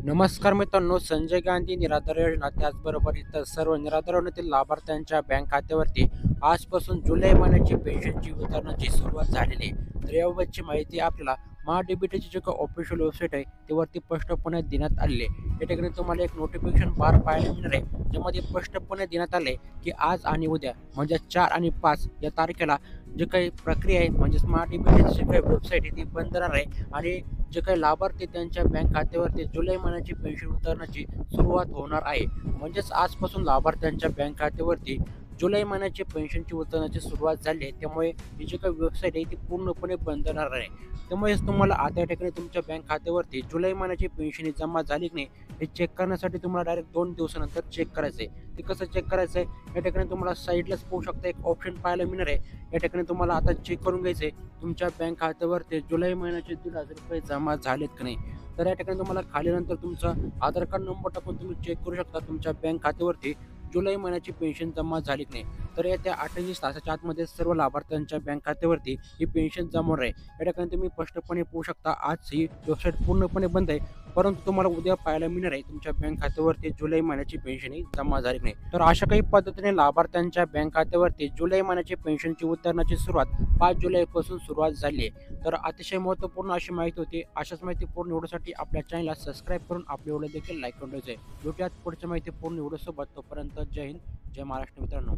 नमस्कार मित्रांनो, संजय गांधी निराधार योजना त्याचबरोबर इतर सर्व निराधार योजनेतील लाभार्थ्यांच्या बँक खात्यावरती आजपासून जुलै महिन्याची पेन्शनची वितरणाची सुरुवात झालेली आहे. तर याबाबतची माहिती आपल्याला महाडीबीटीची जे काही ऑफिशियल वेबसाईट आहे त्यावरती स्पष्टपणे देण्यात आलेली आहे. या ठिकाणी तुम्हाला एक नोटिफिकेशन बार पाहायला मिळणार आहे, ज्यामध्ये स्पष्टपणे देण्यात आले की आज आणि उद्या म्हणजे 4 आणि 5 या तारखेला जे काही प्रक्रिया आहे म्हणजेच महाडीबीटीची जी काही वेबसाईट आहे ती बंद राहणार आहे आणि जे काही लाभार्थी त्यांच्या बँक खात्यावरती जुलै महिन्याची पेन्शन वितरणाची सुरुवात होणार आहे. म्हणजेच आजपासून लाभार्थ्यांच्या बँक खात्यावरती जुलै महिन्याची पेन्शनची वितरणाची सुरुवात झाली आहे. त्यामुळे ही जी काही वेबसाईट आहे ती पूर्णपणे बंद राहणार आहे. त्यामुळे तुम्हाला आता या ठिकाणी तुमच्या बँक खात्यावरती जुलै महिन्याची पेन्शन जमा झाली की नाही हे चेक करण्यासाठी तुम्हाला डायरेक्ट 2 दिवसानंतर चेक करायचं आहे. ते कसं चेक करायचं आहे, या ठिकाणी तुम्हाला साईडलाच पाहू शकता एक ऑप्शन पाहायला मिळणार आहे. या ठिकाणी तुम्हाला आता चेक करून घ्यायचं आहे तुमच्या बँक खात्यावरती जुलै महिन्याचे ₹1,500 जमा झालेत की नाही. तर या ठिकाणी तुम्हाला खाली नंतर तुमचा आधार कार्ड नंबर टाकून तुम्ही चेक करू शकता तुमच्या बँक खात्यावरती जुलै महिन्याची पेन्शन जमा झाली की नाही. तर येत्या 48 तासाच्या आतमध्ये सर्व लाभार्थ्यांच्या बँक खात्यावरती ही पेन्शन जमा होणार आहे. या ठिकाणी तुम्ही स्पष्टपणे पाहू शकता आज ही वेबसाईट पूर्णपणे बंद आहे, परंतु तुम्हाला उद्या पाहायला मिळणार आहे तुमच्या बँक खात्यावरती जुलै महिन्याची पेन्शन ही जमा झाली की नाही. तर अशा काही पद्धतीने लाभार्थ्यांच्या बँक खात्यावरती जुलै महिन्याची पेन्शनची वितरणाची सुरुवात 5 जुलैपासून सुरुवात झाली आहे. तर अतिशय महत्त्वपूर्ण अशी माहिती होती. अशाच माहिती पूर्ण व्हिडिओसाठी आपल्या चॅनलला सबस्क्राईब करून आपल्या व्हिडिओ देखील लाईक करून द्यायचे. भेटूयात पुढच्या माहिती पूर्ण व्हिडिओसोबत. तोपर्यंत जय हिंद, जय महाराष्ट्र मित्रांनो.